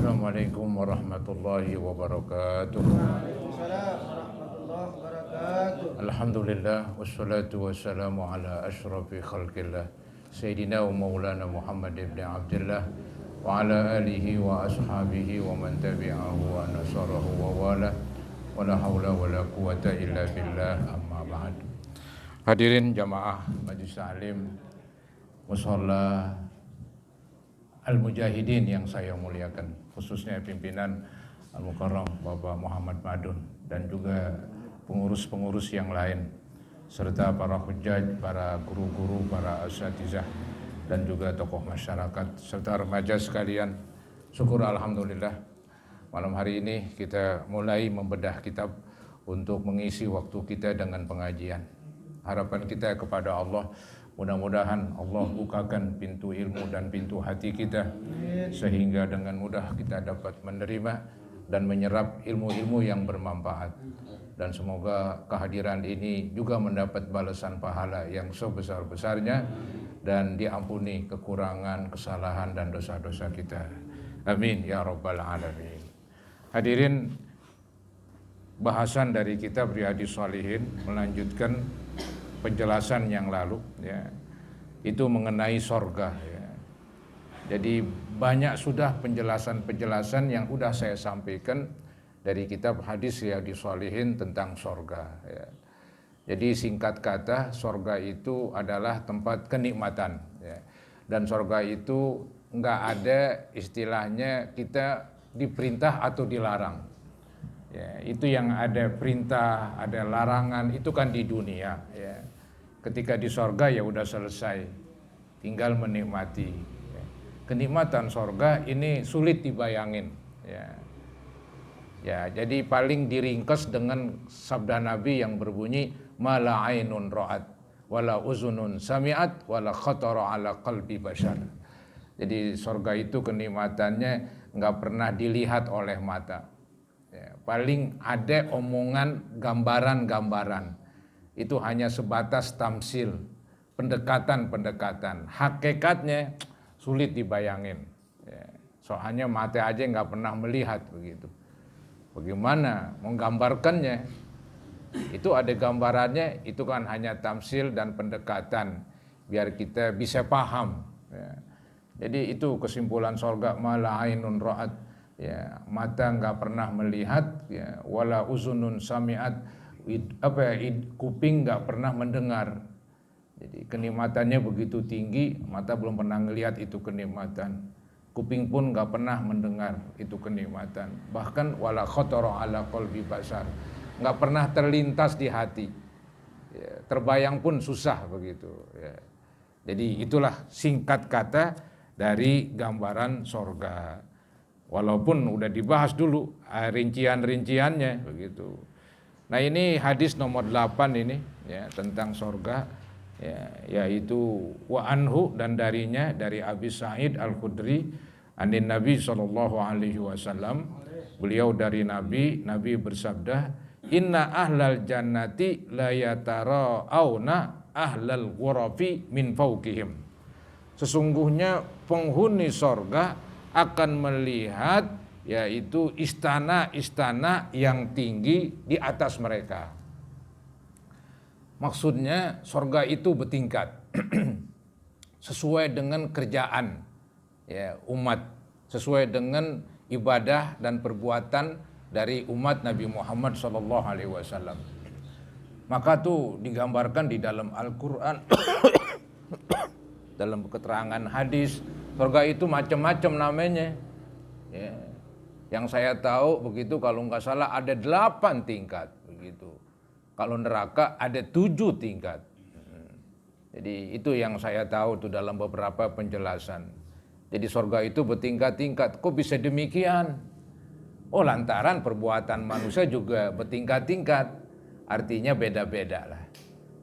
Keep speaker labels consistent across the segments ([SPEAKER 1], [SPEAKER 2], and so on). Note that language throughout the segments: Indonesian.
[SPEAKER 1] Assalamualaikum warahmatullahi wabarakatuh.
[SPEAKER 2] Waalaikumsalam warahmatullahi wabarakatuh.
[SPEAKER 1] Alhamdulillah wassalatu wassalamu ala ashrafi khalqillah Sayyidina wa maulana Muhammad ibn Abdullah wa ala alihi wa ashabihi wa man tabi'ahu wa nasarahu wa wala wa la hawla wa la quwata illa billah amma ba'd. Hadirin jamaah Majelis Ta'lim Musholla Al-Mujahidin yang saya muliakan, khususnya pimpinan Al-Mukarram Bapak Muhammad Madun dan juga pengurus-pengurus yang lain serta para hujjaj, para guru-guru, para asatizah dan juga tokoh masyarakat serta remaja sekalian. Syukur alhamdulillah malam hari ini kita mulai membedah kitab untuk mengisi waktu kita dengan pengajian. Harapan kita kepada Allah, mudah-mudahan Allah bukakan pintu ilmu dan pintu hati kita sehingga dengan mudah kita dapat menerima dan menyerap ilmu-ilmu yang bermanfaat. Dan semoga kehadiran ini juga mendapat balasan pahala yang sebesar-besarnya dan diampuni kekurangan, kesalahan dan dosa-dosa kita. Amin ya rabbal alamin. Hadirin, bahasan dari kitab Riyadhus Shalihin melanjutkan penjelasan yang lalu, ya, itu mengenai sorga, ya. Jadi banyak sudah penjelasan-penjelasan yang sudah saya sampaikan dari kitab hadis Riyadhus Shalihin tentang sorga, ya. Jadi singkat kata, sorga itu adalah tempat kenikmatan, ya. Dan sorga itu nggak ada istilahnya kita diperintah atau dilarang. Ya, itu yang ada perintah, ada larangan, itu kan di dunia, ya. Ketika di sorga ya udah selesai, tinggal menikmati. Ya. Kenikmatan sorga ini sulit dibayangin. Ya. Ya, jadi paling diringkas dengan sabda Nabi yang berbunyi mala ainun ra'at wala uzunun sami'at wala khatara ala qalbi bashar. Jadi sorga itu kenikmatannya nggak pernah dilihat oleh mata. Ya, paling ada omongan, gambaran-gambaran. Itu hanya sebatas tamsil, pendekatan-pendekatan. Hakikatnya sulit dibayangin. Ya, soalnya mata aja nggak pernah melihat begitu. Bagaimana menggambarkannya? Itu ada gambarannya, itu kan hanya tamsil dan pendekatan biar kita bisa paham. Ya. Jadi itu kesimpulan sorga, mala ainun ra'at, ya, mata nggak pernah melihat, ya, wala uzunun sami'at, kuping nggak pernah mendengar. Jadi kenikmatannya begitu tinggi, mata belum pernah ngelihat itu kenikmatan, kuping pun nggak pernah mendengar itu kenikmatan. Bahkan wala khatara ala qalbi bashar, nggak pernah terlintas di hati, ya, terbayang pun susah begitu, ya. Jadi itulah singkat kata dari gambaran sorga. Walaupun udah dibahas dulu rincian-rinciannya begitu. Nah ini hadis nomor 8 ini, ya, tentang sorga, ya, yaitu wa anhu, dan darinya dari Abi Sa'id Al-Khudri anin Nabi SAW, beliau dari Nabi bersabda, inna ahlal jannati la yatara'auna ahlal ghurafi min fawqihim. Sesungguhnya penghuni sorga akan melihat yaitu istana-istana yang tinggi di atas mereka. Maksudnya sorga itu bertingkat sesuai dengan kerjaan, ya, umat, sesuai dengan ibadah dan perbuatan dari umat Nabi Muhammad SAW. Maka tuh digambarkan di dalam Al-Quran, dalam keterangan hadis, sorga itu macam-macam namanya, ya. Yang saya tahu begitu, kalau nggak salah ada 8 tingkat begitu. Kalau neraka ada 7 tingkat. Jadi itu yang saya tahu tuh dalam beberapa penjelasan. Jadi sorga itu bertingkat-tingkat. Kok bisa demikian? Oh, lantaran perbuatan manusia juga bertingkat-tingkat. Artinya beda-beda lah.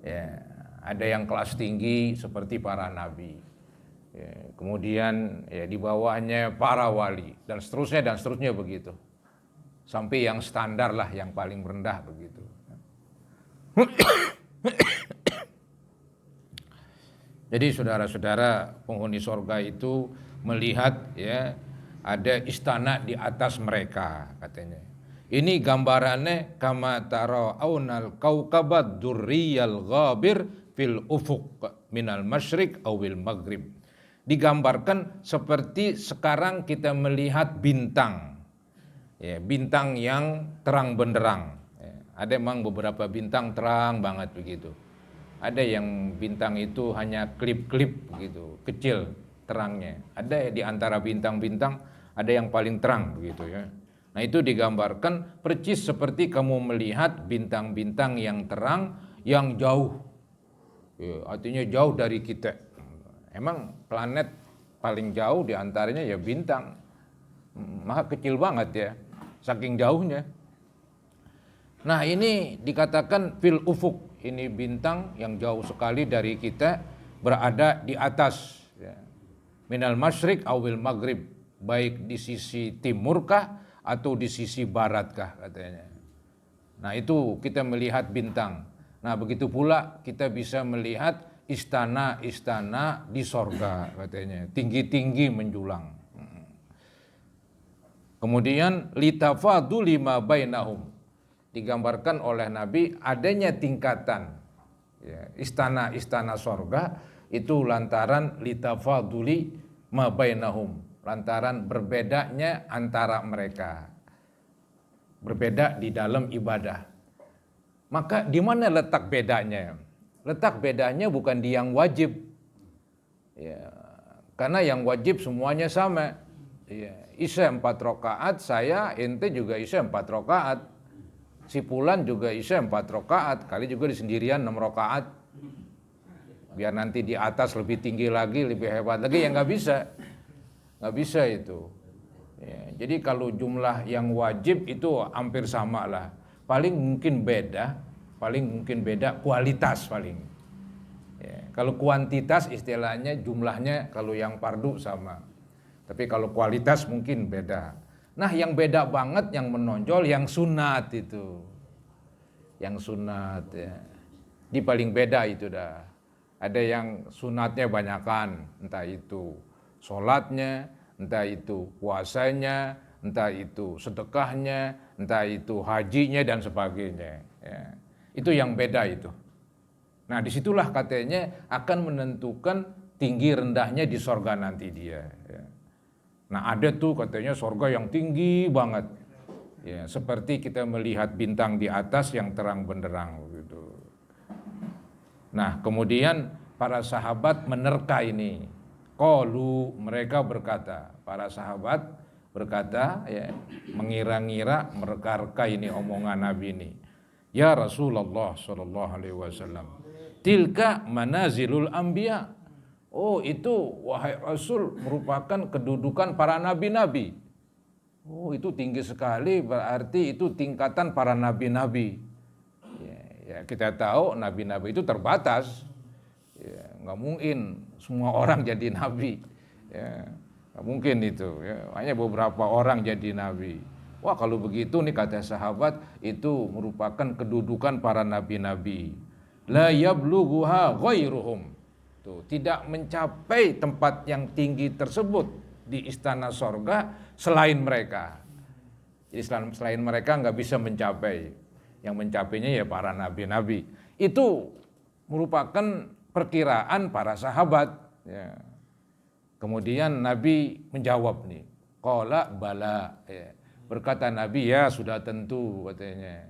[SPEAKER 1] Ya, ada yang kelas tinggi seperti para nabi. Ya, kemudian ya, di bawahnya para wali dan seterusnya begitu, sampai yang standar lah, yang paling rendah begitu. Jadi saudara-saudara, penghuni sorga itu melihat, ya, ada istana di atas mereka katanya. Ini gambarannya kama tara'aunal kaukabad durriyal ghabir fil ufuq minal masyriq awil maghrib. Digambarkan seperti sekarang kita melihat bintang, ya, bintang yang terang benderang. Ya, ada memang beberapa bintang terang banget begitu. Ada yang bintang itu hanya klip-klip begitu, kecil terangnya. Ada di antara bintang-bintang ada yang paling terang begitu ya. Nah itu digambarkan percis seperti kamu melihat bintang-bintang yang terang yang jauh. Ya, artinya jauh dari kita. Emang planet paling jauh di antaranya ya bintang. Maka kecil banget ya, saking jauhnya. Nah ini dikatakan fil ufuk. Ini bintang yang jauh sekali dari kita berada di atas. Ya. Minal masyriq awil maghrib. Baik di sisi timurkah atau di sisi baratkah katanya. Nah itu kita melihat bintang. Nah begitu pula kita bisa melihat istana-istana di sorga katanya. Tinggi-tinggi menjulang. Kemudian litafadu lima bainahum. Digambarkan oleh Nabi adanya tingkatan ya, istana-istana sorga itu lantaran litafaduli ma bainahum, lantaran berbedanya antara mereka, berbeda di dalam ibadah. Maka di mana letak bedanya? Letak bedanya bukan di yang wajib ya, karena yang wajib semuanya sama ya, Isya 4 rakaat, saya ente juga Isya 4 rakaat. Si Fulan juga Isya 4 rakaat, kali juga di sendirian 6 rakaat. Biar nanti di atas lebih tinggi lagi, lebih hebat lagi, ya nggak bisa. Nggak bisa itu. Ya, jadi kalau jumlah yang wajib itu hampir sama lah. Paling mungkin beda kualitas paling. Ya, kalau kuantitas istilahnya jumlahnya kalau yang fardu sama. Tapi kalau kualitas mungkin beda. Nah yang beda banget, yang menonjol, yang sunat itu. Yang sunat ya. Di paling beda itu dah. Ada yang sunatnya banyakan, entah itu sholatnya, entah itu puasanya, entah itu sedekahnya, entah itu hajinya dan sebagainya. Ya. Itu yang beda itu. Nah disitulah katanya akan menentukan tinggi rendahnya di sorga nanti dia. Ya. Nah ada tuh katanya sorga yang tinggi banget. Ya, seperti kita melihat bintang di atas yang terang benderang gitu. Nah kemudian para sahabat menerka ini. Qalu, mereka berkata, para sahabat berkata ya, mengira-ngira mereka-reka ini omongan Nabi ini. Ya Rasulullah sallallahu alaihi wasallam, tilka manazilul anbiya. Oh itu wahai Rasul merupakan kedudukan para nabi-nabi. Oh itu tinggi sekali, berarti itu tingkatan para nabi-nabi. Ya, kita tahu nabi-nabi itu terbatas. Ya, nggak mungkin semua orang jadi nabi. Ya, nggak mungkin itu. Ya, hanya beberapa orang jadi nabi. Wah kalau begitu nih kata sahabat itu merupakan kedudukan para nabi-nabi. La yablughuha ghairuhum. Tuh, tidak mencapai tempat yang tinggi tersebut di istana sorga selain mereka. Jadi selain mereka nggak bisa mencapai. Yang mencapainya ya para nabi-nabi. Itu merupakan perkiraan para sahabat. Ya. Kemudian Nabi menjawab nih, qala bala. Ya. Berkata Nabi ya sudah tentu katanya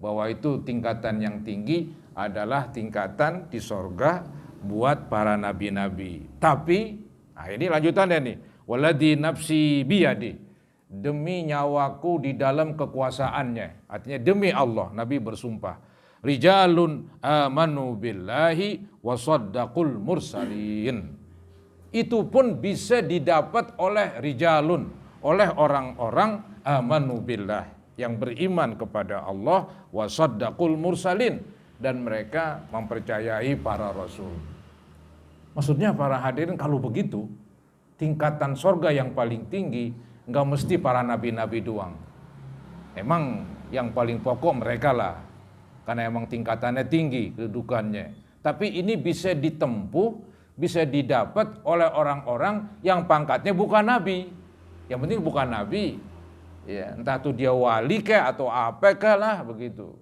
[SPEAKER 1] bahwa itu tingkatan yang tinggi adalah tingkatan di sorga buat para nabi-nabi. Tapi, nah ini lanjutannya nih. Waladhi nafsi biyadi. Demi nyawaku di dalam kekuasaannya. Artinya demi Allah, Nabi bersumpah. Rijalun amanu billahi wa saddaqul mursalin. Itu pun bisa didapat oleh rijalun. Oleh orang-orang amanu billah. Yang beriman kepada Allah wa saddaqul mursalin. Dan mereka mempercayai para rasul. Maksudnya para hadirin kalau begitu, tingkatan sorga yang paling tinggi nggak mesti para nabi-nabi doang. Emang yang paling pokok mereka lah, karena emang tingkatannya tinggi kedudukannya. Tapi ini bisa ditempuh, bisa didapat oleh orang-orang yang pangkatnya bukan nabi. Yang penting bukan nabi. Ya, entah itu dia wali kah atau apa kah lah begitu.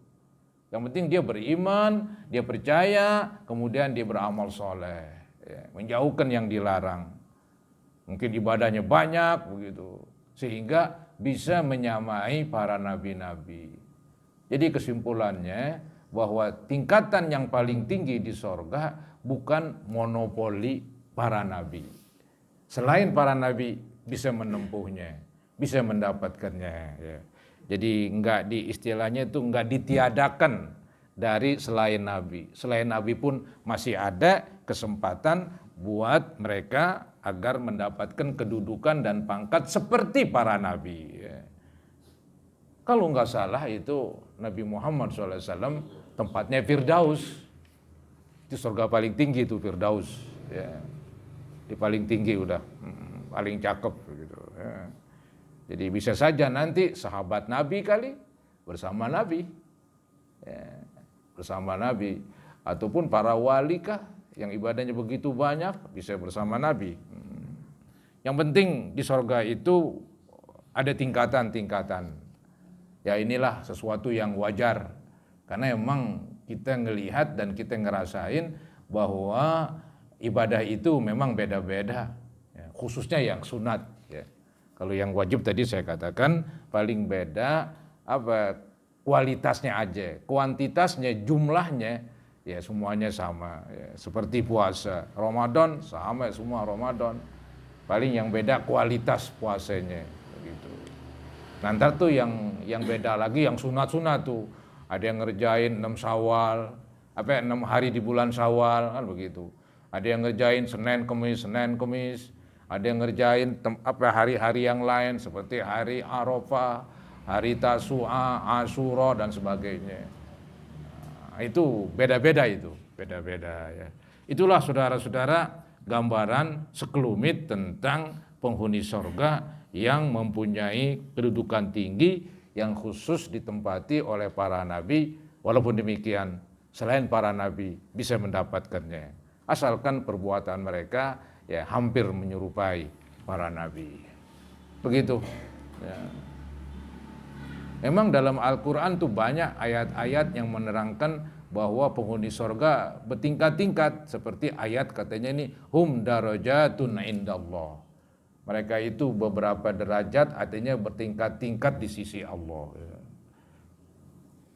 [SPEAKER 1] Yang penting dia beriman, dia percaya, kemudian dia beramal soleh, ya, menjauhkan yang dilarang. Mungkin ibadahnya banyak begitu, sehingga bisa menyamai para nabi-nabi. Jadi kesimpulannya bahwa tingkatan yang paling tinggi di sorga bukan monopoli para nabi. Selain para nabi bisa menempuhnya, bisa mendapatkannya. Ya. Jadi istilahnya itu enggak ditiadakan dari selain nabi. Selain nabi pun masih ada kesempatan buat mereka agar mendapatkan kedudukan dan pangkat seperti para nabi. Ya. Kalau enggak salah itu Nabi Muhammad SAW tempatnya Firdaus. Itu surga paling tinggi itu Firdaus. Ya. Di paling tinggi udah, paling cakep gitu. Ya. Jadi bisa saja nanti sahabat Nabi kali bersama Nabi, ya, bersama Nabi, ataupun para wali kah yang ibadahnya begitu banyak bisa bersama Nabi. Yang penting di sorga itu ada tingkatan-tingkatan. Ya inilah sesuatu yang wajar karena emang kita ngelihat dan kita ngerasain bahwa ibadah itu memang beda-beda, ya, khususnya yang sunat. Ya. Kalau yang wajib tadi saya katakan paling beda kualitasnya aja, kuantitasnya, jumlahnya ya semuanya sama. Ya. Seperti puasa, Ramadan sama semua Ramadan. Paling yang beda kualitas puasanya begitu. Nanti tuh yang beda lagi yang sunat-sunat tuh. Ada yang ngerjain 6 Syawal, 6 hari di bulan Syawal kan begitu. Ada yang ngerjain Senin Kemis. Ada yang ngerjain hari-hari yang lain seperti hari Arafah, hari Tasu'a, Asyura dan sebagainya. Nah, itu beda-beda ya. Itulah saudara-saudara gambaran sekelumit tentang penghuni sorga yang mempunyai kedudukan tinggi yang khusus ditempati oleh para nabi. Walaupun demikian, selain para nabi bisa mendapatkannya. Asalkan perbuatan mereka ya hampir menyerupai para nabi. Begitu. Ya. Memang dalam Al-Quran tuh banyak ayat-ayat yang menerangkan bahwa penghuni sorga bertingkat-tingkat. Seperti ayat katanya ini, hum darajatun indallah. Mereka itu beberapa derajat, artinya bertingkat-tingkat di sisi Allah. Ya.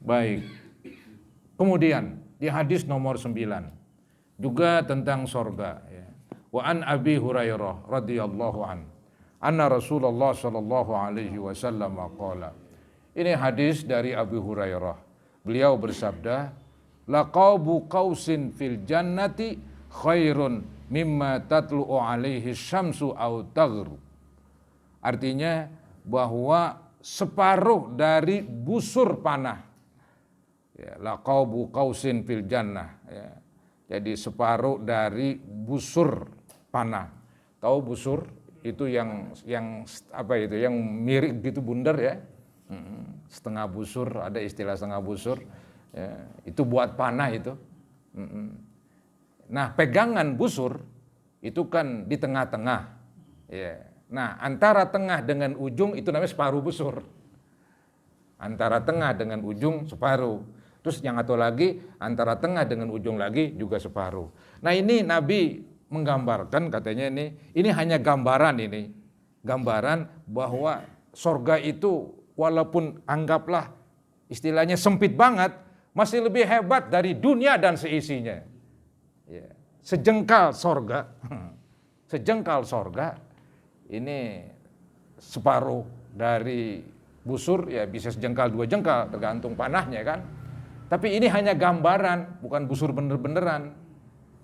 [SPEAKER 1] Baik. Kemudian di hadis nomor 9 juga tentang sorga. Ya. Wa an Abi Hurairah radhiyallahu an anna Rasulullah sallallahu alaihi wasallam qala. Ini hadis dari Abu Hurairah. Beliau bersabda, laqabu qausin fil jannati khairun mimma tatlu'u alaihi syamsu aw taghru. Artinya bahwa separuh dari busur panah. Ya, laqabu qausin fil jannah, ya. Jadi separuh dari busur panah. Tahu busur itu yang apa itu? Yang mirip gitu bundar ya. Setengah busur, ada istilah setengah busur. Ya, itu buat panah itu. Nah, pegangan busur itu kan di tengah-tengah. Ya. Nah, antara tengah dengan ujung itu namanya separuh busur. Antara tengah dengan ujung separuh. Terus yang satu lagi antara tengah dengan ujung lagi juga separuh. Nah ini Nabi menggambarkan katanya ini hanya gambaran ini. Gambaran bahwa sorga itu walaupun anggaplah istilahnya sempit banget, masih lebih hebat dari dunia dan seisinya. Ya. Sejengkal sorga ini separuh dari busur ya bisa sejengkal 2 jengkal tergantung panahnya kan. Tapi ini hanya gambaran, bukan busur bener-beneran.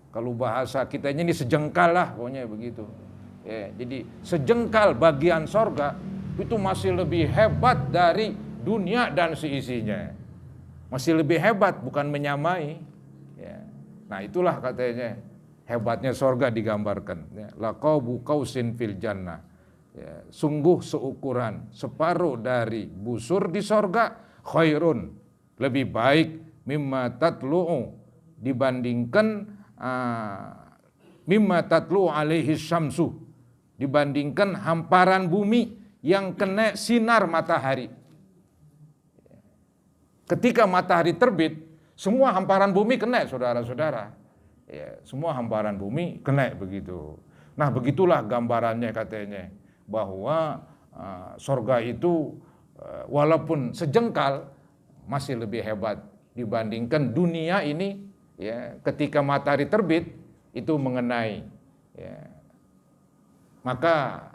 [SPEAKER 1] Kalau bahasa kitanya ini sejengkal lah, pokoknya begitu. Ya, jadi sejengkal bagian sorga itu masih lebih hebat dari dunia dan seisinya. Masih lebih hebat, bukan menyamai. Ya. Nah itulah katanya hebatnya sorga digambarkan. Ya. Laqabu qausin fil jannah. Ya. Sungguh seukuran separuh dari busur di sorga khairun. Lebih baik mimma tatlu'u dibandingkan mimma tatlu'u alaihi syamsu, dibandingkan hamparan bumi yang kena sinar matahari. Ketika matahari terbit, semua hamparan bumi kena, saudara-saudara. Ya, semua hamparan bumi kena begitu. Nah, begitulah gambarannya katanya, bahwa sorga itu walaupun sejengkal masih lebih hebat dibandingkan dunia ini. Ya, ketika matahari terbit itu mengenai, ya, maka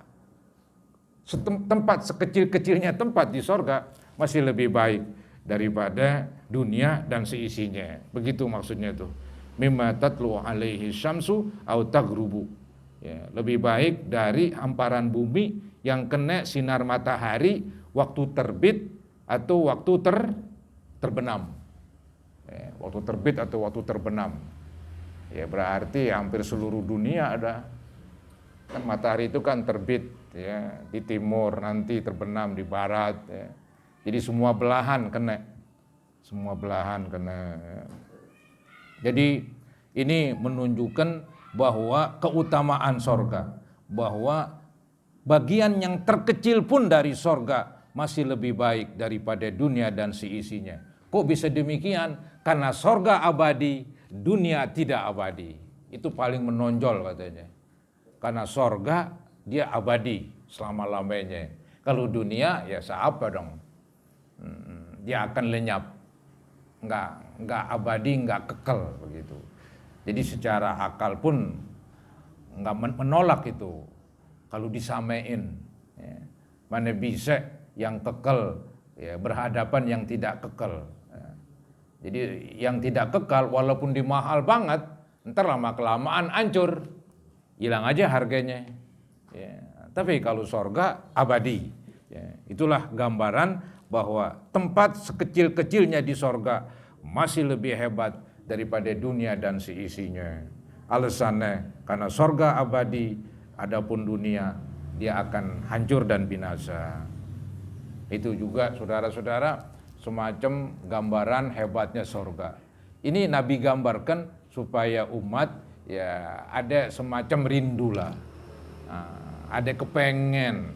[SPEAKER 1] tempat sekecil-kecilnya tempat di sorga masih lebih baik daripada dunia dan seisinya. Begitu maksudnya tuh. Mimma tatlu alaihi syamsu au taghrubu. Ya, lebih baik dari hamparan bumi yang kena sinar matahari waktu terbit atau waktu terbenam. Ya, waktu terbit atau waktu terbenam. Ya, berarti hampir seluruh dunia ada. Kan matahari itu kan terbit ya di timur, nanti terbenam di barat ya. Jadi semua belahan kena. Semua belahan kena. Ya. Jadi ini menunjukkan bahwa keutamaan sorga, bahwa bagian yang terkecil pun dari sorga masih lebih baik daripada dunia dan seisinya. Kok bisa demikian? Karena sorga abadi, dunia tidak abadi. Itu paling menonjol katanya. Karena sorga dia abadi selama-lamanya. Kalau dunia ya seapa dong? Dia akan lenyap. Enggak abadi, enggak kekal begitu. Jadi secara akal pun enggak menolak itu. Kalau disamain, ya, mana bisa yang kekal ya, berhadapan yang tidak kekal. Ya. Jadi yang tidak kekal walaupun dimahal banget, ntar lama-kelamaan hancur, hilang aja harganya. Ya. Tapi kalau sorga abadi. Ya. Itulah gambaran bahwa tempat sekecil-kecilnya di sorga masih lebih hebat daripada dunia dan seisinya. Alasannya karena sorga abadi, adapun dunia dia akan hancur dan binasa. Itu juga saudara-saudara semacam gambaran hebatnya sorga. Ini Nabi gambarkan supaya umat ya ada semacam rindulah, ada kepengen,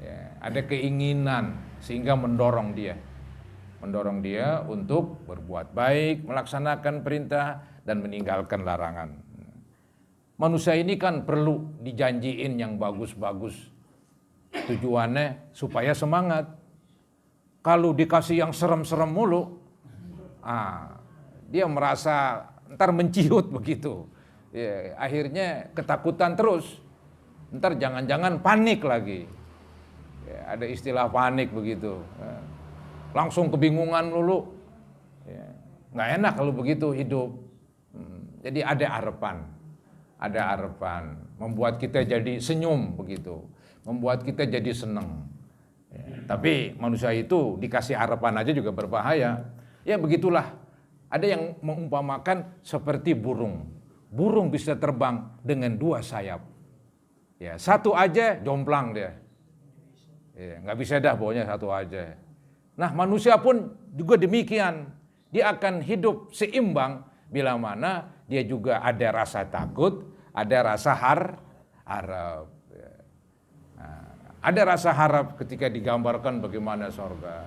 [SPEAKER 1] ya, ada keinginan sehingga mendorong dia untuk berbuat baik, melaksanakan perintah dan meninggalkan larangan. Manusia ini kan perlu dijanjiin yang bagus-bagus. Tujuannya supaya semangat. Kalau dikasih yang serem-serem mulu, dia merasa ntar menciut begitu. Ya, akhirnya ketakutan terus. Ntar jangan-jangan panik lagi. Ya, ada istilah panik begitu. Ya. Langsung kebingungan dulu, ya, nggak enak kalau begitu hidup. Jadi ada harapan, membuat kita jadi senyum begitu, membuat kita jadi senang. Ya, tapi manusia itu dikasih harapan aja juga berbahaya. Ya begitulah, ada yang mengumpamakan seperti burung. Burung bisa terbang dengan 2 sayap. Ya, satu aja jomplang dia. Ya, nggak bisa dah pokoknya satu aja. Nah manusia pun juga demikian, dia akan hidup seimbang bila mana dia juga ada rasa takut, ada rasa harap. Nah, ada rasa harap ketika digambarkan bagaimana sorga,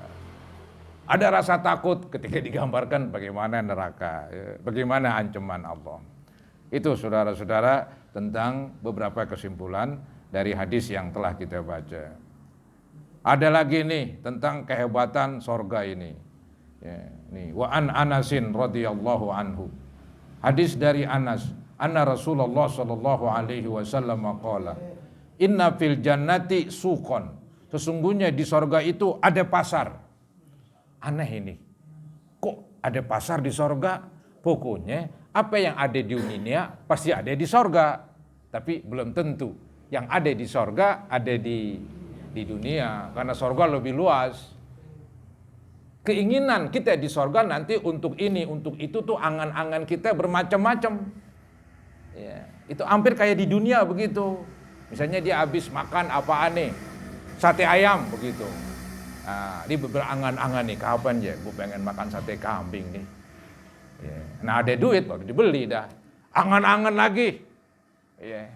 [SPEAKER 1] ada rasa takut ketika digambarkan bagaimana neraka, bagaimana ancaman Allah. Itu saudara-saudara tentang beberapa kesimpulan dari hadis yang telah kita baca. Ada lagi nih tentang kehebatan sorga ini. Ya, nih wa an Anasin radhiyallahu anhu. Hadis dari Anas, anna Rasulullah sallallahu alaihi wasallam qala, inna fil jannati suqan. Sesungguhnya di sorga itu ada pasar. Aneh ini. Kok ada pasar di sorga? Pokoknya apa yang ada di dunia pasti ada di sorga. Tapi belum tentu yang ada di sorga ada di dunia, karena sorga lebih luas. Keinginan kita di sorga nanti untuk ini, untuk itu tuh angan-angan kita bermacam-macam. Ya, itu hampir kayak di dunia begitu. Misalnya dia habis makan apaan nih, sate ayam begitu. Nah, dia berangan-angan nih, kapan ya gue pengen makan sate kambing nih. Ya. Nah ada duit baru dibeli dah. Angan-angan lagi. Ya.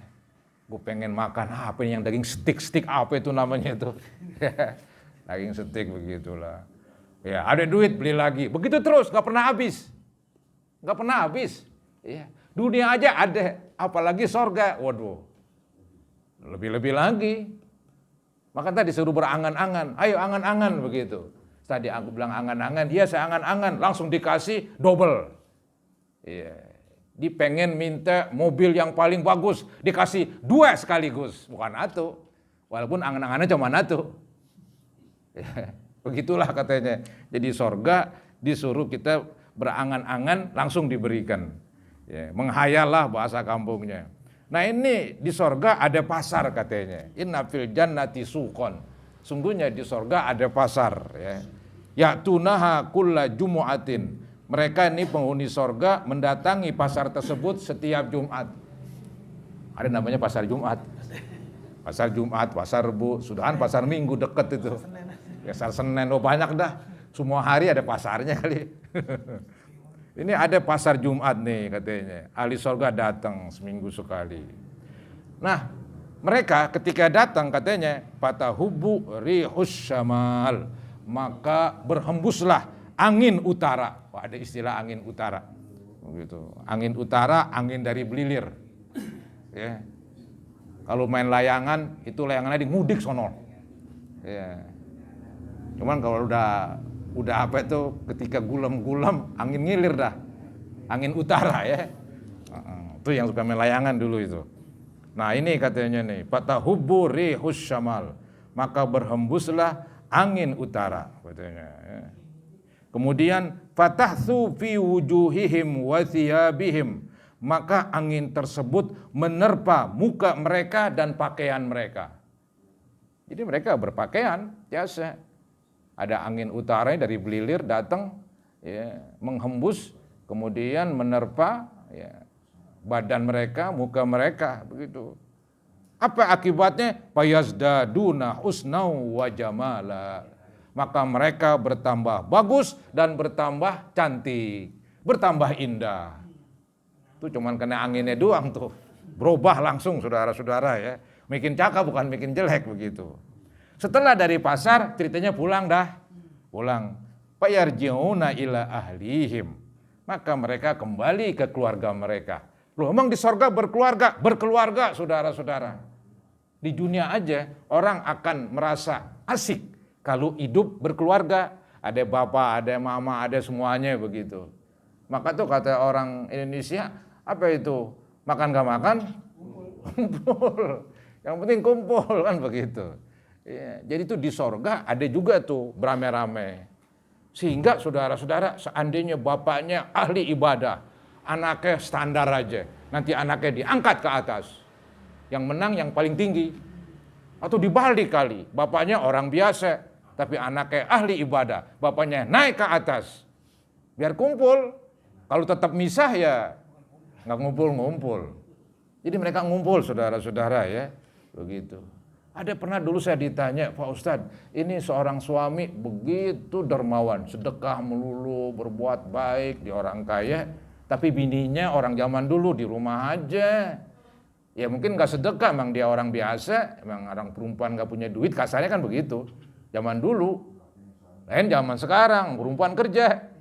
[SPEAKER 1] gue pengen makan apa yang daging steak apa itu namanya itu. Daging steak begitulah. Ya, ada duit beli lagi. Begitu terus, nggak pernah habis. Nggak pernah habis. Ya, dunia aja ada, apalagi sorga. Waduh, lebih-lebih lagi. Maka tadi disuruh berangan-angan. Ayo angan-angan begitu. Tadi aku bilang angan-angan, iya saya angan-angan. Langsung dikasih double. Iya. Dia pengen minta mobil yang paling bagus. Dikasih 2 sekaligus. Bukan satu. Walaupun angan-angannya cuma satu. Ya. Begitulah katanya. Jadi sorga disuruh kita berangan-angan langsung diberikan. Ya, menghayallah bahasa kampungnya. Nah ini di sorga ada pasar katanya. Inna fil jannati suqon. Sungguhnya di sorga ada pasar. Ya. Ya'tunaha kulla jumu'atin. Mereka ini penghuni sorga mendatangi pasar tersebut setiap Jumat. Ada namanya pasar Jumat. Pasar Jumat, pasar Rebo, sudahan pasar Minggu deket itu. Pasar Senin, oh banyak dah. Semua hari ada pasarnya kali. Ini ada pasar Jumat nih katanya. Ahli sorga datang seminggu sekali. Nah, mereka ketika datang katanya, fatahubu rihus syamal. Maka berhembuslah angin utara. Wah, ada istilah angin utara. Begitu. Angin utara, angin dari belilir. Ya. Kalau main layangan, itu layangannya di ngudik sono. Ya. Cuman kalau udah apa itu ketika gulam-gulam angin ngilir dah. Angin utara ya. Itu yang suka main layangan dulu itu. Nah, ini katanya nih, fatahubbu rihus syamal. Maka berhembuslah angin utara katanya ya. Kemudian fatahsu fi wujuhihim wa thiyabihim. Maka angin tersebut menerpa muka mereka dan pakaian mereka. Jadi mereka berpakaian biasa. Ada angin utara dari belilir datang, ya, menghembus, kemudian menerpa ya, badan mereka, muka mereka, begitu. Apa akibatnya? Fayazdaduna husnau wa jamala. Maka mereka bertambah bagus dan bertambah cantik, bertambah indah. Itu cuman kena anginnya doang tuh, berubah langsung saudara-saudara ya. Bikin cakep bukan bikin jelek begitu. Setelah dari pasar, ceritanya pulang dah. Pulang. Fayarji'una ila ahlihim. Maka mereka kembali ke keluarga mereka. Loh, emang di sorga berkeluarga? Berkeluarga, saudara-saudara. Di dunia aja, orang akan merasa asik kalau hidup berkeluarga. Ada bapak, ada mama, ada semuanya begitu. Maka tuh kata orang Indonesia, apa itu? Makan gak makan? Kumpul. Yang penting kumpul, kan begitu. Ya, jadi itu di sorga ada juga tuh beramai-ramai. Sehingga saudara-saudara seandainya bapaknya ahli ibadah, anaknya standar aja, nanti anaknya diangkat ke atas. Yang menang yang paling tinggi. Atau dibalik kali, bapaknya orang biasa, tapi anaknya ahli ibadah, bapaknya naik ke atas. Biar kumpul. Kalau tetap misah ya nggak ngumpul-ngumpul. Jadi mereka ngumpul saudara-saudara ya, begitu. Ada pernah dulu saya ditanya, Pak Ustadz, ini seorang suami begitu dermawan, sedekah melulu, berbuat baik, dia orang kaya, tapi bininya orang zaman dulu di rumah aja. Ya mungkin gak sedekah, emang dia orang biasa, emang orang perempuan gak punya duit, kasarnya kan begitu. Zaman dulu, lain zaman sekarang, perempuan kerja.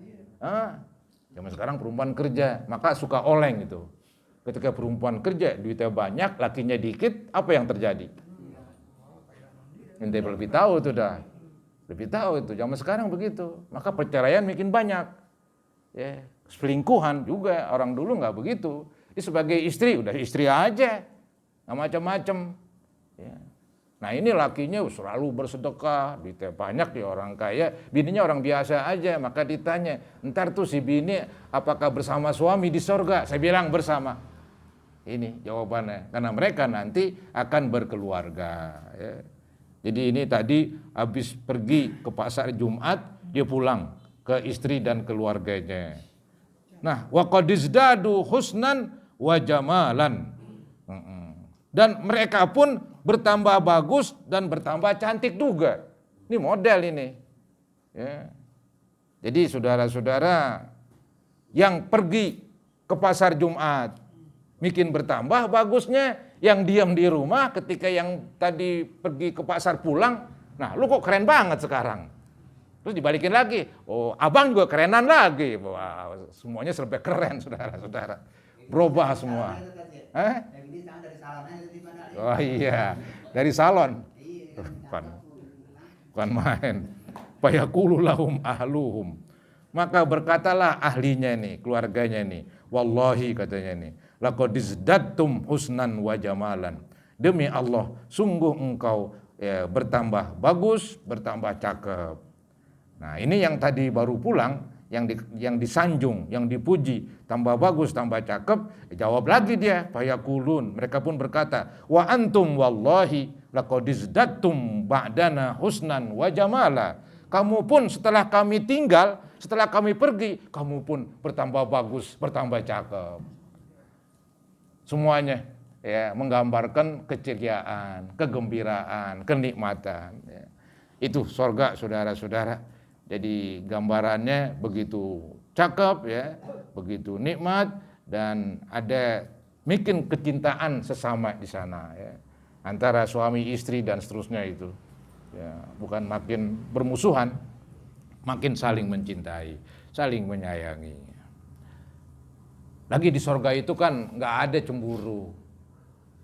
[SPEAKER 1] Zaman sekarang perempuan kerja, maka suka oleng gitu. Ketika perempuan kerja, duitnya banyak, lakinya dikit, apa yang terjadi? Ente lebih tahu itu dah, lebih tahu itu. Zaman sekarang begitu, maka perceraian makin banyak. Ya, selingkuhan juga orang dulu nggak begitu. Dia sebagai istri udah istri aja, nggak macam-macam. Ya. Nah ini lakinya selalu bersedekah, duitnya banyak dia orang kaya, bininya orang biasa aja. Maka ditanya, ntar tuh si bini apakah bersama suami di sorga? Saya bilang bersama. Ini jawabannya, karena mereka nanti akan berkeluarga. Ya. Jadi ini tadi habis pergi ke pasar Jumat, dia pulang ke istri dan keluarganya. Nah, wa qad izdadu husnan wa jamalan. Dan mereka pun bertambah bagus dan bertambah cantik juga. Ini model ini. Ya. Jadi saudara-saudara yang pergi ke pasar Jumat, bikin bertambah bagusnya, Yang diam di rumah ketika yang tadi pergi ke pasar pulang, nah lu kok keren banget sekarang. Terus dibalikin lagi, oh abang juga kerenan lagi. Wah, semuanya serba keren saudara-saudara. Berubah semua. Oh iya, dari salon. Bukan main. Fayaqulu lahum ahluhum. Maka berkatalah ahlinya ini, keluarganya ini. Wallahi katanya ini. Laqad izdattum husnan wa jamalan. Demi Allah, sungguh engkau bertambah bagus, bertambah cakep. Nah, ini yang tadi baru pulang, yang disanjung, yang dipuji, tambah bagus, tambah cakep, jawab lagi dia, fayaqulun, mereka pun berkata, wa antum wallahi laqad izdattum ba'dana husnan wa jamala. Kamu pun setelah kami tinggal, setelah kami pergi, kamu pun bertambah bagus, bertambah cakep. Semuanya ya menggambarkan keceriaan, kegembiraan, kenikmatan. Ya. Itu sorga saudara-saudara. Jadi gambarannya begitu cakep ya, begitu nikmat dan ada bikin kecintaan sesama di sana ya. Antara suami istri dan seterusnya itu. Ya, bukan makin bermusuhan, makin saling mencintai, saling menyayangi. Lagi di sorga itu kan nggak ada cemburu,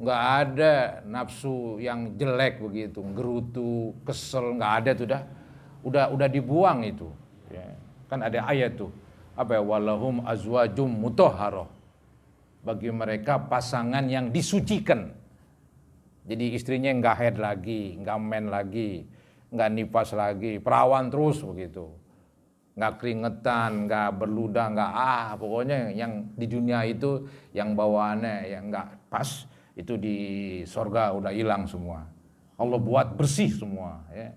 [SPEAKER 1] nggak ada nafsu yang jelek begitu, gerutu, kesel, nggak ada tuh dah. Udah dibuang itu. Ya. Kan ada ayat tuh, apa ya, walahum azwajum mutahharah. Bagi mereka pasangan yang disucikan. Jadi istrinya nggak head lagi, nggak men lagi, nggak nipas lagi, perawan terus begitu. Nggak keringetan, nggak berludah, nggak pokoknya yang di dunia itu yang bawaannya yang nggak pas itu di sorga udah hilang semua. Allah buat bersih semua. Ya.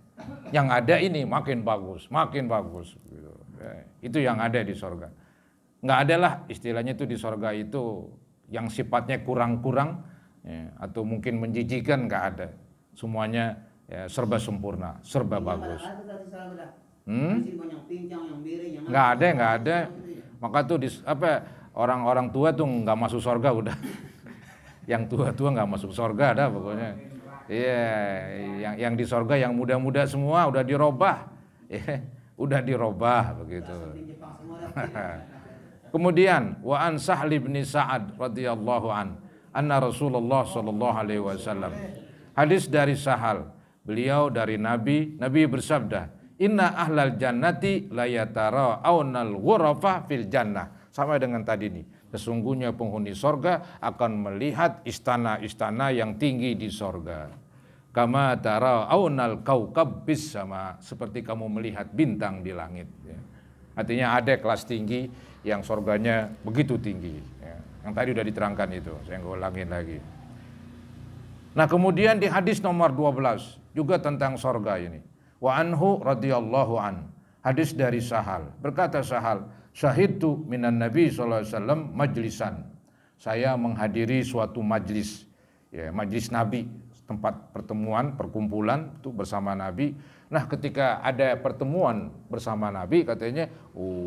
[SPEAKER 1] Yang ada ini makin bagus, gitu. Ya. Itu yang ada di sorga. Nggak ada lah istilahnya itu di sorga itu yang sifatnya kurang-kurang ya, atau mungkin menjijikan, nggak ada. Semuanya ya, serba sempurna, serba bagus. Nggak ada. Maka tuh orang-orang tua tuh nggak masuk surga udah. Yang tua-tua nggak masuk surga dah pokoknya. Iya, yang di surga yang muda-muda semua udah dirobah. Udah dirobah begitu. Kemudian wa an Sahl bin Sa'ad radhiyallahu an anna Rasulullah sallallahu alaihi wasallam. Hadis dari Sahal, beliau dari Nabi bersabda, inna ahlal jannati layatara aunal ghurafa fil jannah. Sama dengan tadi nih. Sesungguhnya penghuni sorga akan melihat istana-istana yang tinggi di sorga. Kama tara aunal kaukab bis sama. Seperti kamu melihat bintang di langit. Ya. Artinya ada kelas tinggi yang sorganya begitu tinggi. Ya. Yang tadi udah diterangkan itu. Saya nggak ulangin lagi. Nah kemudian di hadis nomor 12. Juga tentang sorga ini. Wa anhu radhiyallahu an. Hadis dari Sahal. Berkata Sahal, syahidtu minan Nabi sallallahu alaihi wasallam majlisan. Saya menghadiri suatu majlis. Ya, majlis Nabi, tempat pertemuan, perkumpulan itu bersama Nabi. Nah, ketika ada pertemuan bersama Nabi katanya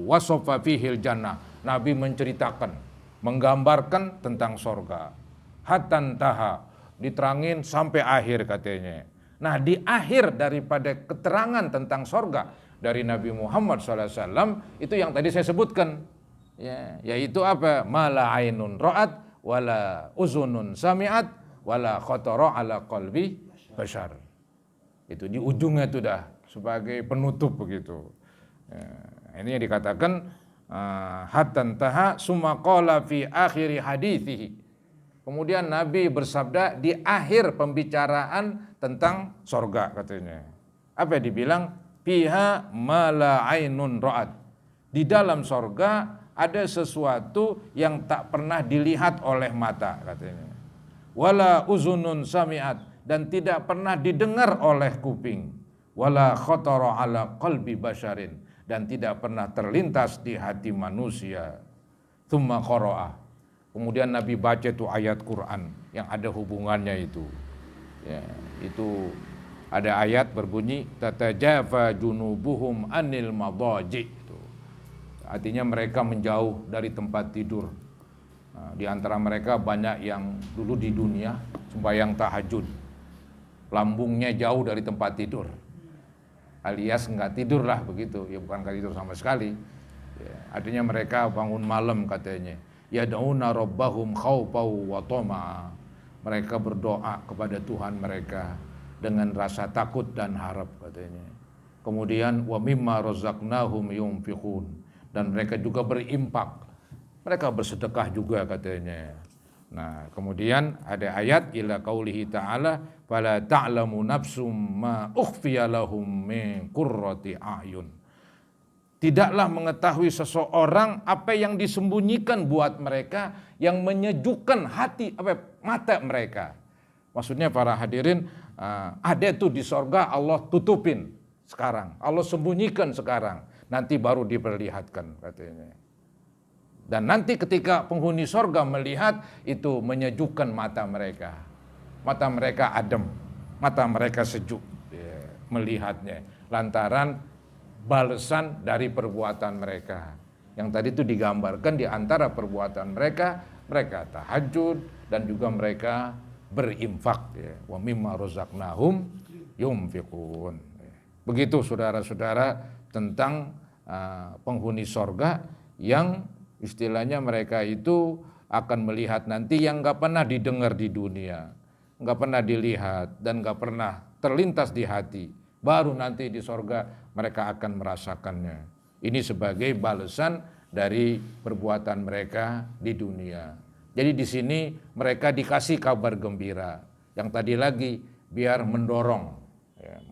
[SPEAKER 1] wasofa fihil jannah. Nabi menceritakan, menggambarkan tentang sorga. Hatan taha, diterangin sampai akhir katanya. Nah di akhir daripada keterangan tentang sorga dari Nabi Muhammad SAW itu yang tadi saya sebutkan ya, yaitu apa? Mala ainun ra'at wala uzunun sami'at wala khatara ala qalbi bashar. Itu di ujungnya itu dah sebagai penutup begitu ya, ini yang dikatakan hatan taha summa qala fi akhiri hadithihi. Kemudian Nabi bersabda di akhir pembicaraan tentang sorga katanya. Apa yang dibilang? Fiha ma la ainun ra'at. Di dalam sorga ada sesuatu yang tak pernah dilihat oleh mata katanya. Wala uzunun sami'at, dan tidak pernah didengar oleh kuping. Wala khatara ala qalbi basharin, dan tidak pernah terlintas di hati manusia. Tsumma qara'ah. Kemudian Nabi baca itu ayat Quran yang ada hubungannya itu. Ya, itu ada ayat berbunyi tatajafa junubuhum anil madaji. Artinya mereka menjauh dari tempat tidur. Nah, di antara mereka banyak yang dulu di dunia sembahyang tahajud, lambungnya jauh dari tempat tidur, alias nggak tidur lah begitu, ya bukan nggak tidur sama sekali. Ya, artinya mereka bangun malam katanya. Yad'una rabbahum khaufau wa tama'a. Mereka berdoa kepada Tuhan mereka dengan rasa takut dan harap katanya. Kemudian wa mimma razaqnahum yunfiqun, dan mereka juga berimpak. Mereka bersedekah juga katanya. Nah, kemudian ada ayat ila qaulihi ta'ala fala ta'lamu nafsum ma ukhfiya lahum min qurrati a'yun. Tidaklah mengetahui seseorang apa yang disembunyikan buat mereka yang menyejukkan hati mata mereka. Maksudnya para hadirin, ada tuh di sorga Allah tutupin sekarang, Allah sembunyikan sekarang, nanti baru diperlihatkan katanya. Dan nanti ketika penghuni sorga melihat, itu menyejukkan mata mereka. Mata mereka adem, mata mereka sejuk melihatnya. Lantaran balasan dari perbuatan mereka. Yang tadi itu digambarkan di antara perbuatan mereka, mereka tahajud dan juga mereka berinfak. Wa mimma razaqnahum yunfiqun. Begitu saudara-saudara tentang penghuni sorga yang istilahnya mereka itu akan melihat nanti yang gak pernah didengar di dunia, gak pernah dilihat dan gak pernah terlintas di hati. Baru nanti di sorga mereka akan merasakannya. Ini sebagai balasan dari perbuatan mereka di dunia. Jadi di sini mereka dikasih kabar gembira. Yang tadi lagi biar mendorong,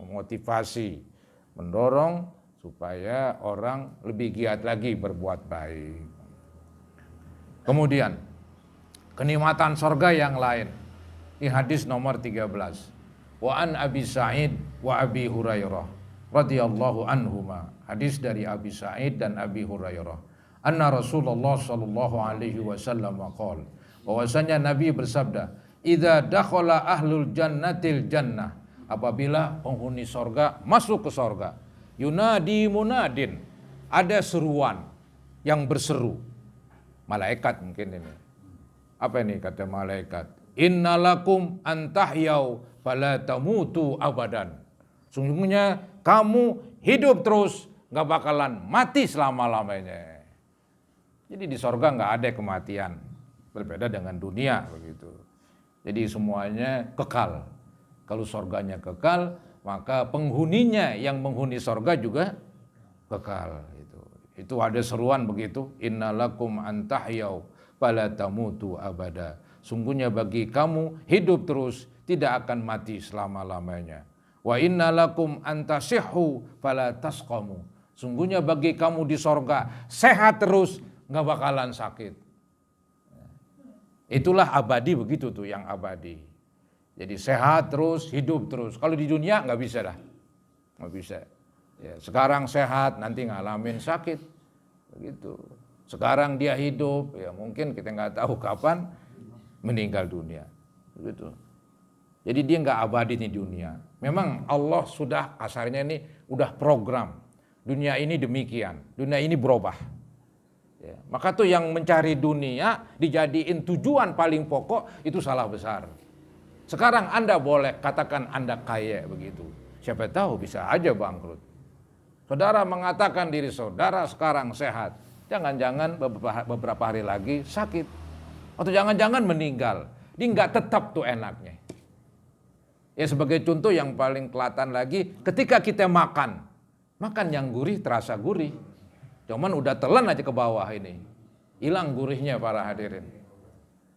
[SPEAKER 1] memotivasi, mendorong supaya orang lebih giat lagi berbuat baik. Kemudian kenikmatan sorga yang lain. Ini hadis nomor 13. Wa an Abi Sa'id wa Abi Hurairah radhiyallahu anhuma. Hadis dari Abi Sa'id dan Abi Hurairah. Anna Rasulullah sallallahu alaihi wasallam qala, bahwasanya Nabi bersabda, "Idza dakhala ahlul jannatil jannah." Apabila penghuni sorga masuk ke sorga, yunadi munadin, ada seruan yang berseru. Malaikat mungkin ini. Apa ini kata malaikat? Innalakum antahyau fala tamutu abadan. Sungguhnya kamu hidup terus, gak bakalan mati selama-lamanya. Jadi di sorga gak ada kematian, berbeda dengan dunia begitu. Jadi semuanya kekal. Kalau sorganya kekal, maka penghuninya yang menghuni sorga juga kekal. Itu ada seruan begitu. Innalakum antahyau fala tamutu abada. Sungguhnya bagi kamu hidup terus, tidak akan mati selama-lamanya. Wa innalakum antasihhu fala tasqamu. Sungguhnya bagi kamu di sorga sehat terus, nggak bakalan sakit. Itulah abadi begitu tuh yang abadi. Jadi sehat terus, hidup terus. Kalau di dunia nggak bisa dah, nggak bisa. Ya, sekarang sehat, nanti ngalamin sakit, begitu. Sekarang dia hidup, ya mungkin kita nggak tahu kapan meninggal dunia, begitu. Jadi dia nggak abadi di dunia. Memang Allah sudah kasarnya ini udah program. Dunia ini demikian, dunia ini berubah. Ya, maka tuh yang mencari dunia dijadiin tujuan paling pokok itu salah besar. Sekarang Anda boleh katakan Anda kaya begitu. Siapa tahu bisa aja bangkrut. Saudara mengatakan diri saudara sekarang sehat. Jangan-jangan beberapa hari lagi sakit. Atau jangan-jangan meninggal. Dia nggak tetap tuh enaknya. Ya sebagai contoh yang paling kelihatan lagi, ketika kita makan yang gurih terasa gurih. Cuman udah telan aja ke bawah ini. Hilang gurihnya para hadirin.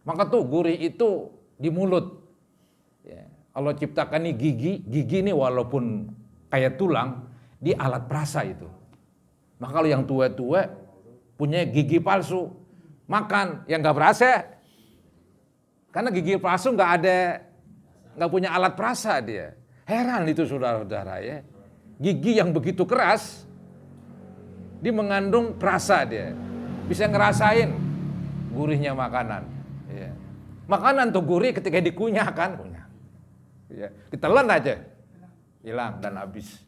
[SPEAKER 1] Maka tuh gurih itu di mulut. Ya, Allah ciptakan nih gigi ini walaupun kayak tulang, di alat perasa itu. Maka kalau yang tua-tua punya gigi palsu, makan yang nggak berasa, karena gigi palsu nggak punya alat perasa dia. Heran itu saudara-saudara ya, gigi yang begitu keras, dia mengandung perasa dia, bisa ngerasain gurihnya makanan. Ya. Makanan tuh gurih ketika dikunyah kan, ya, ditelan aja, hilang dan habis.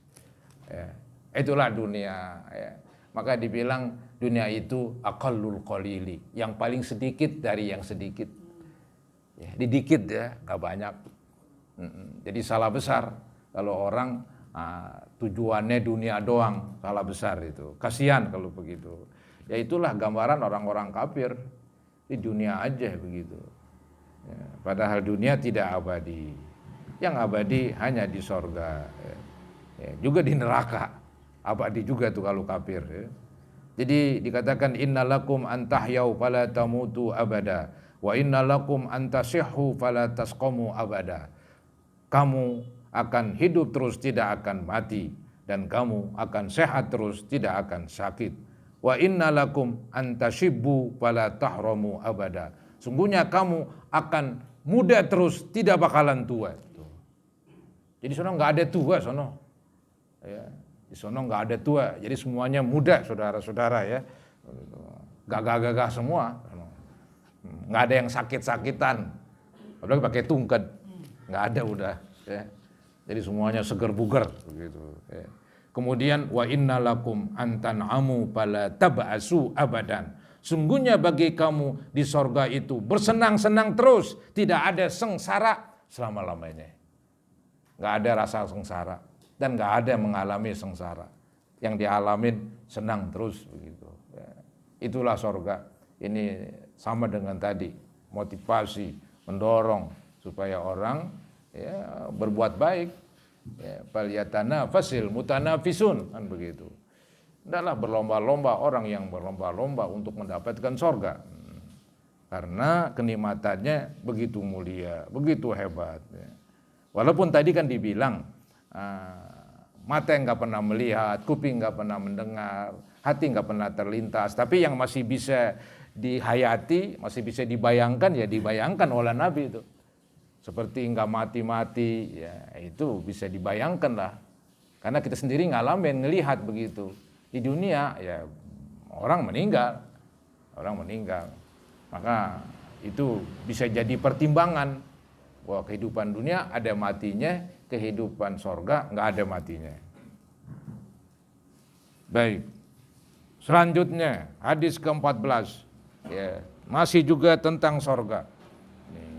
[SPEAKER 1] Ya. Itulah dunia. Ya. Maka dibilang dunia itu aqallul qalili, yang paling sedikit dari yang sedikit. Ya, dikit ya, nggak banyak. Jadi salah besar kalau orang tujuannya dunia doang, salah besar itu. Kasihan kalau begitu. Ya itulah gambaran orang-orang kafir di dunia aja begitu. Ya, padahal dunia tidak abadi. Yang abadi hanya di sorga. Ya, juga di neraka abadi juga tuh kalau kafir. Ya. Jadi dikatakan innalakum antahyau fala tamutu abada wa innalakum antasihhu fala tasqamu abada. Kamu akan hidup terus tidak akan mati dan kamu akan sehat terus tidak akan sakit. Wa innalakum antashibbu fala tahramu abada. Sungguhnya kamu akan muda terus tidak bakalan tua. Jadi sono nggak ada tua sono. Ya, di sono nggak ada tua. Jadi semuanya muda saudara-saudara ya. Gagah-gagah semua. Nggak ada yang sakit-sakitan. Apalagi pakai tungked. Nggak ada udah. Ya. Jadi semuanya seger buger begitu. Ya. Kemudian wa innalakum antan'amu fala tab'asu abadan. Sungguhnya bagi kamu di sorga itu bersenang-senang terus, tidak ada sengsara selama-lamanya. Nggak ada rasa sengsara dan nggak ada mengalami sengsara. Yang dialamin senang terus begitu. Ya. Itulah sorga. Ini sama dengan tadi, motivasi, mendorong supaya orang ya, berbuat baik. Ya, faliyatana fasil mutanafisun kan begitu. Adalah berlomba-lomba orang yang berlomba-lomba untuk mendapatkan sorga. Karena kenikmatannya begitu mulia, begitu hebat. Ya. Walaupun tadi kan dibilang mata yang nggak pernah melihat, kuping nggak pernah mendengar, hati nggak pernah terlintas. Tapi yang masih bisa dihayati, masih bisa dibayangkan ya dibayangkan oleh Nabi itu. Seperti nggak mati-mati, ya itu bisa dibayangkan lah. Karena kita sendiri ngalamin, ngelihat begitu. Di dunia ya orang meninggal. Maka itu bisa jadi pertimbangan bahwa kehidupan dunia ada matinya, kehidupan sorga nggak ada matinya. Baik, selanjutnya hadis ke-14, ya, masih juga tentang sorga.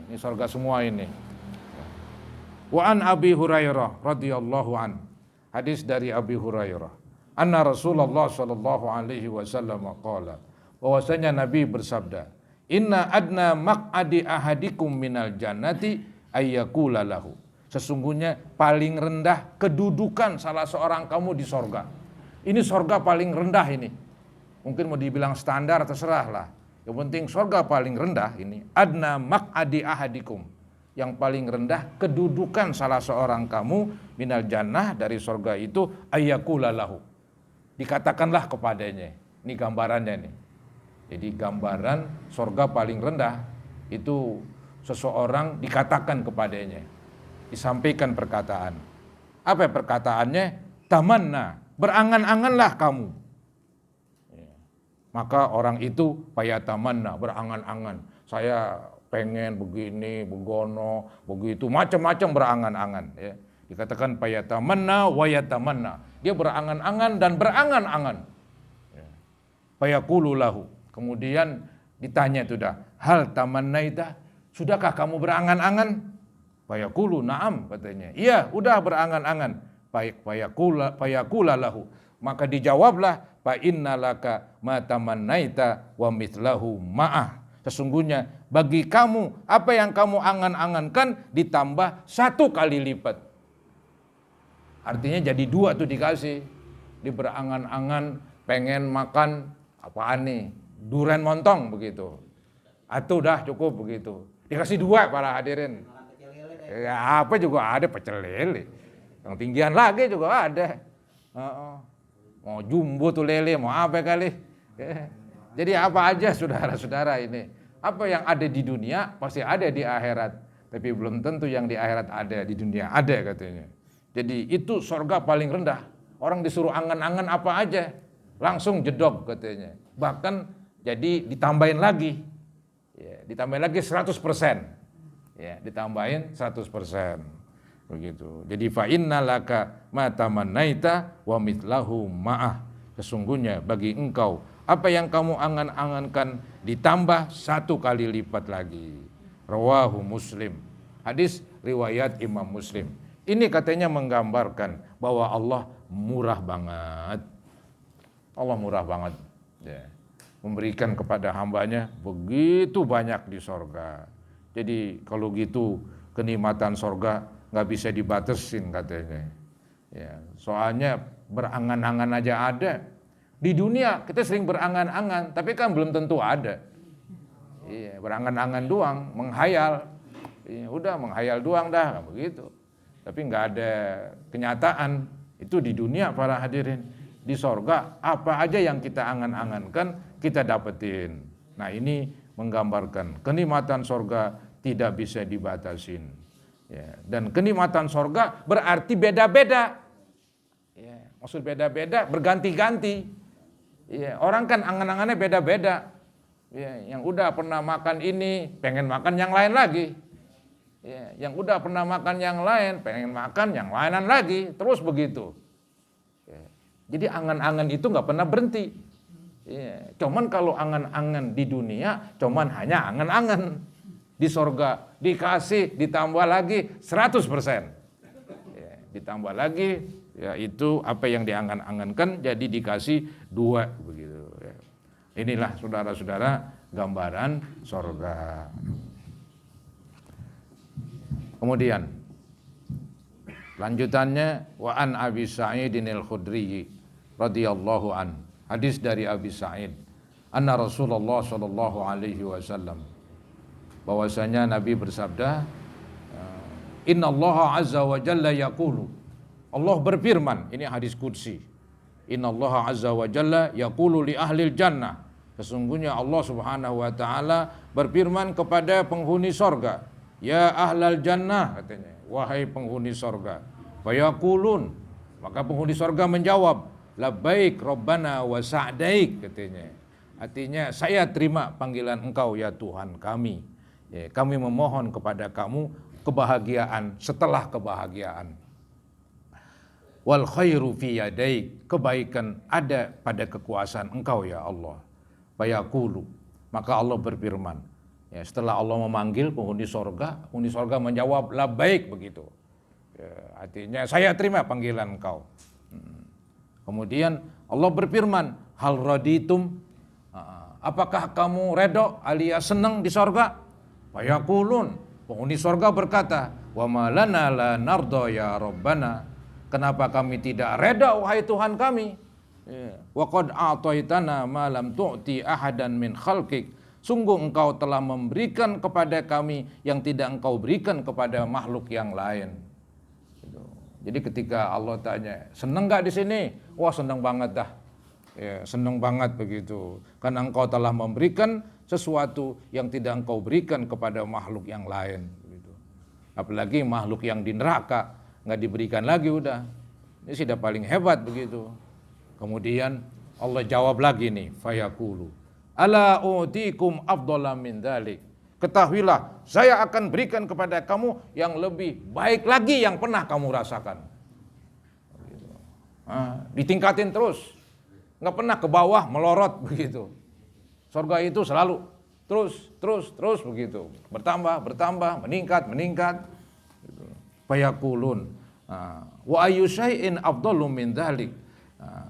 [SPEAKER 1] Ini sorga semua ini. Wa an Abi Hurairah radhiyallahu an. Hadis dari Abi Hurairah. Anna Rasulullah sallallahu alaihi wasallam qala. Bahwasanya Nabi bersabda, "Inna adna maq'adi ahadikum minal jannati ayyakula lahu." Sesungguhnya paling rendah kedudukan salah seorang kamu di sorga. Ini sorga paling rendah ini. Mungkin mau dibilang standar terserah lah. Yang penting sorga paling rendah ini. Adna maq'adi ahadikum. Yang paling rendah kedudukan salah seorang kamu minal jannah dari sorga itu ayyakula lahu. Dikatakanlah kepadanya. Ini gambarannya nih. Jadi gambaran sorga paling rendah itu seseorang dikatakan kepadanya. Disampaikan perkataan. Apa perkataannya? Tamanna, berangan-anganlah kamu. Maka orang itu payatamanna, berangan-angan. Saya pengen begini, begono, begitu, macam-macam berangan-angan. Ya. Dikatakan payatamanna wayatamanna. Dia berangan-angan dan berangan-angan. Ya. Fayaqulu lahu. Kemudian ditanya itu dah, hal tamannaita, sudahkah kamu berangan-angan? Fayaqulu na'am katanya. Iya, udah berangan-angan. Fayaqula lahu. Maka dijawablah, fa innalaka ma tamannaita wa mithlahu ma'ah. Sesungguhnya bagi kamu apa yang kamu angan-angankan ditambah 1 kali lipat. Artinya jadi 2 tuh dikasih. Dia berangan-angan pengen makan apaan nih? Durian montong begitu. Atau dah cukup begitu. Dikasih 2 para hadirin. Ya apa juga ada pecel lele. Yang tinggian lagi juga ada. Mau jumbo tuh lele, mau apa kali. Jadi apa aja saudara-saudara ini. Apa yang ada di dunia pasti ada di akhirat. Tapi belum tentu yang di akhirat ada di dunia. Ada katanya. Jadi itu sorga paling rendah. Orang disuruh angan-angan apa aja. Langsung jedok katanya. Bahkan jadi ditambahin lagi. Ya, ditambahin lagi 100%. Ya, ditambahin 100%. Begitu. Jadi fa innalaka ma tamannaita wa mithlahu ma'ah. Sesungguhnya bagi engkau apa yang kamu angan-angankan ditambah 1 kali lipat lagi. Rawahu Muslim. Hadis riwayat Imam Muslim. Ini katanya menggambarkan bahwa Allah murah banget. Allah murah banget. Ya. Memberikan kepada hambanya begitu banyak di sorga. Jadi kalau gitu kenikmatan sorga nggak bisa dibatasin katanya. Ya, soalnya berangan-angan aja ada. Di dunia kita sering berangan-angan, tapi kan belum tentu ada. Iya, berangan-angan doang, menghayal. Iya, udah menghayal doang dah, begitu. Tapi nggak ada kenyataan. Itu di dunia para hadirin. Di sorga apa aja yang kita angan-angankan kita dapetin. Nah ini menggambarkan kenikmatan sorga tidak bisa dibatasin. Ya, dan kenikmatan sorga berarti beda-beda. Ya, maksud beda-beda berganti-ganti. Ya, orang kan angan-angannya beda-beda. Ya, yang udah pernah makan ini pengen makan yang lain lagi. Ya, yang udah pernah makan yang lain pengen makan yang lainan lagi. Terus begitu. Ya, jadi angan-angan itu nggak pernah berhenti. Ya, cuman kalau angan-angan di dunia cuman hanya angan-angan. Di sorga dikasih ditambah lagi 100%. Ya, ditambah lagi yaitu apa yang diangan-angankan jadi dikasih 2 begitu. Ya. Inilah saudara-saudara gambaran sorga. Kemudian lanjutannya wa an Abi Sa'idin al-Khudri radhiyallahu an. Hadis dari Abi Sa'id. Anna Rasulullah sallallahu alaihi wasallam bahwasanya Nabi bersabda, Inna Allah azza wa jalla yaqulu. Allah berfirman, ini hadis qudsi. Inna Allah azza wa jalla yaqulu li ahlil jannah. Sesungguhnya Allah subhanahu wa ta'ala berfirman kepada penghuni sorga. Ya ahlal jannah katanya, wahai penghuni sorga. Fayaqulun, maka penghuni sorga menjawab, labbaik rabbana wa sa'daik katanya. Artinya saya terima panggilan engkau ya Tuhan kami. Ya, kami memohon kepada kamu kebahagiaan setelah kebahagiaan. Wal khairu fi yadaik, kebaikan ada pada kekuasaan engkau ya Allah. Fayaqulu, maka Allah berfirman. Ya, setelah Allah memanggil penghuni sorga menjawab labbaik begitu. Ya, artinya saya terima panggilan engkau. Kemudian Allah berfirman, hal raditum, apakah kamu redho alias senang di sorga? Fayaqulun, penghuni sorga berkata, wa ma lana la nardo ya Rabbana, kenapa kami tidak reda wahai Tuhan kami? Wa qad a'taitana ma lam tu'ti ahadan min khalqik, sungguh engkau telah memberikan kepada kami yang tidak engkau berikan kepada makhluk yang lain. Jadi ketika Allah tanya, senang gak di sini? Wah senang banget dah. Ya, senang banget begitu. Karena engkau telah memberikan sesuatu yang tidak engkau berikan kepada makhluk yang lain. Begitu. Apalagi makhluk yang di neraka nggak diberikan lagi udah. Ini sudah paling hebat begitu. Kemudian Allah jawab lagi nih, fayaqulu, ala utikum afdhalam min dzalik. Ketahuilah, saya akan berikan kepada kamu yang lebih baik lagi yang pernah kamu rasakan. Begitu. Ditingkatin terus. Nggak pernah ke bawah melorot begitu. Surga itu selalu terus begitu. Bertambah, meningkat. Fayaqulun wa ayyu syai'in afdalu min dzalik.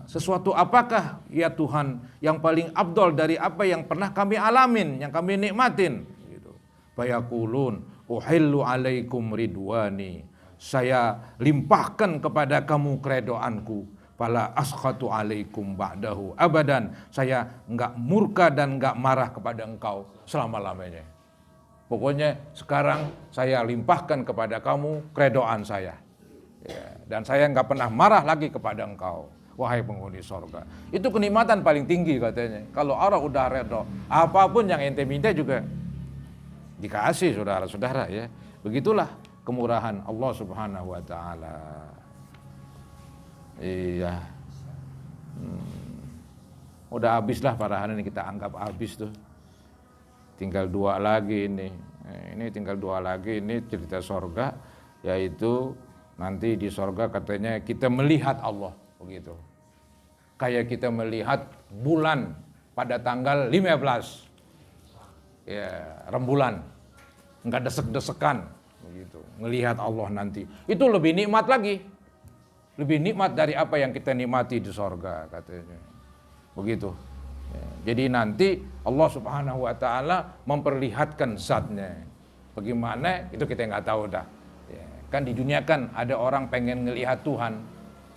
[SPEAKER 1] Sesuatu apakah ya Tuhan yang paling afdal dari apa yang pernah kami alamin, yang kami nikmatin gitu. Fayaqulun uhillu alaikum ridwani. Saya limpahkan kepada kamu keredoanku. Fala askhatu alaikum ba'dahu abadan. Saya enggak murka dan enggak marah kepada engkau selama-lamanya. Pokoknya sekarang saya limpahkan kepada kamu keredoan saya. Ya, dan saya enggak pernah marah lagi kepada engkau, wahai penghuni sorga. Itu kenikmatan paling tinggi katanya. Kalau orang udah redho, apapun yang ente minta juga dikasih saudara-saudara ya. Begitulah kemurahan Allah subhanahu wa ta'ala. Iya, udah habislah para hadirin, kita anggap habis tuh. Tinggal 2 lagi ini. Ini tinggal 2 lagi ini cerita sorga, yaitu nanti di sorga katanya kita melihat Allah begitu. Kayak kita melihat bulan pada tanggal 15 ya rembulan. nggak desek-desekan, begitu. Melihat Allah nanti, itu lebih nikmat lagi, lebih nikmat dari apa yang kita nikmati di sorga katanya, begitu. Ya, jadi nanti Allah Subhanahu Wa Taala memperlihatkan zatnya, bagaimana itu kita nggak tahu dah. Ya, kan di dunia kan ada orang pengen ngelihat Tuhan,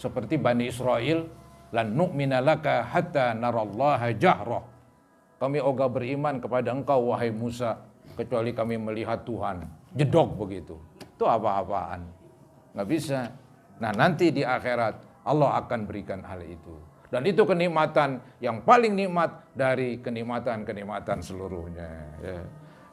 [SPEAKER 1] seperti Bani Israel, lan nu'mina laka hatta narallaha jahrah. Kami ogah beriman kepada engkau wahai Musa kecuali kami melihat Tuhan. Jedok begitu. Itu apa-apaan. Nggak bisa. Nah nanti di akhirat Allah akan berikan hal itu. Dan itu kenikmatan yang paling nikmat dari kenikmatan-kenikmatan seluruhnya. Ya.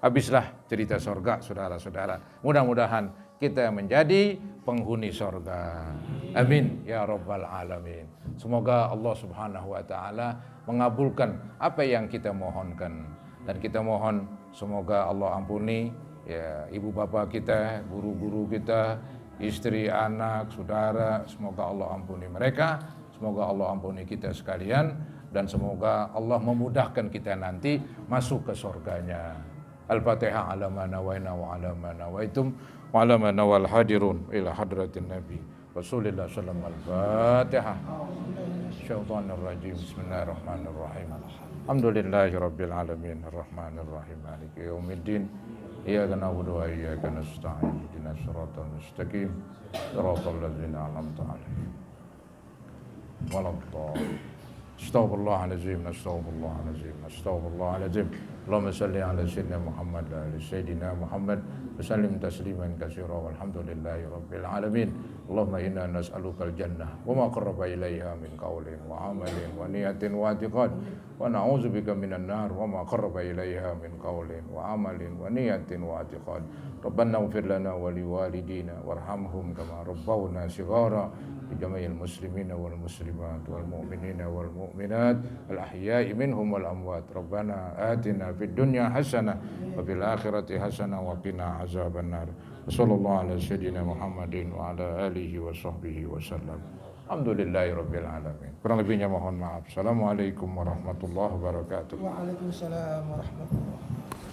[SPEAKER 1] Habislah cerita sorga saudara-saudara. Mudah-mudahan kita menjadi penghuni sorga. Amin ya rabbal alamin. Semoga Allah Subhanahu Wa Taala mengabulkan apa yang kita mohonkan, dan kita mohon semoga Allah ampuni ya ibu bapak kita, guru-guru kita, istri, anak, saudara, semoga Allah ampuni mereka, semoga Allah ampuni kita sekalian, dan semoga Allah memudahkan kita nanti masuk ke surganya. Al-Fatihah ala ma nawaina wa ala ma nawaitum wa ala ma nawal hadirun ila hadratin nabi Rasulillah sallallahu alaihi wasallam. Al-Fatihah. Syaitanir rajim. Bismillahirrahmanirrahim. Alhamdulillahi rabbil alamin arrahmanir rahim maliki yaumiddin. Iyyaka na'budu wa iyyaka nasta'in. Ihdinas siratal mustaqim. Siratal ladzina an'amta 'alaihim. Waladdallin. Astaghfirullahalazim. Astaghfirullahalazim. Astaghfirullahalazim. Allahumma salli ala sayyidina Muhammad wa ala sayyidina Muhammad wa sallim tasliman katsira walhamdulillahi rabbil alamin. Allahumma inna nas'alukal jannah wa ma qarraba ilaiha min qawlin wa amalin wa niyatin wa i'tiqad wa na'udzubika minan nar wa ma qarraba ilaiha min qawlin wa amalin wa niyatin wa i'tiqad. Rabbana ighfir lana wa liwalidina warhamhum kama rabbawna shighara. Bijama'il muslimina wal muslimat wal mu'minina wal mu'minat al ahya'i minhum wal amwat. Rabbana atina fid dunya hasanah wa fil akhirati hasanah wa qina azaban nar. Wassallallahu ala sayyidina Muhammadin wa ala alihi wa sahbihi wasallam. Alhamdulillahi rabbil alamin. Kurang lebihnya mohon maaf. Assalamualaikum warahmatullahi wabarakatuh.
[SPEAKER 2] Waalaikumsalam warahmatullahi wabarakatuh.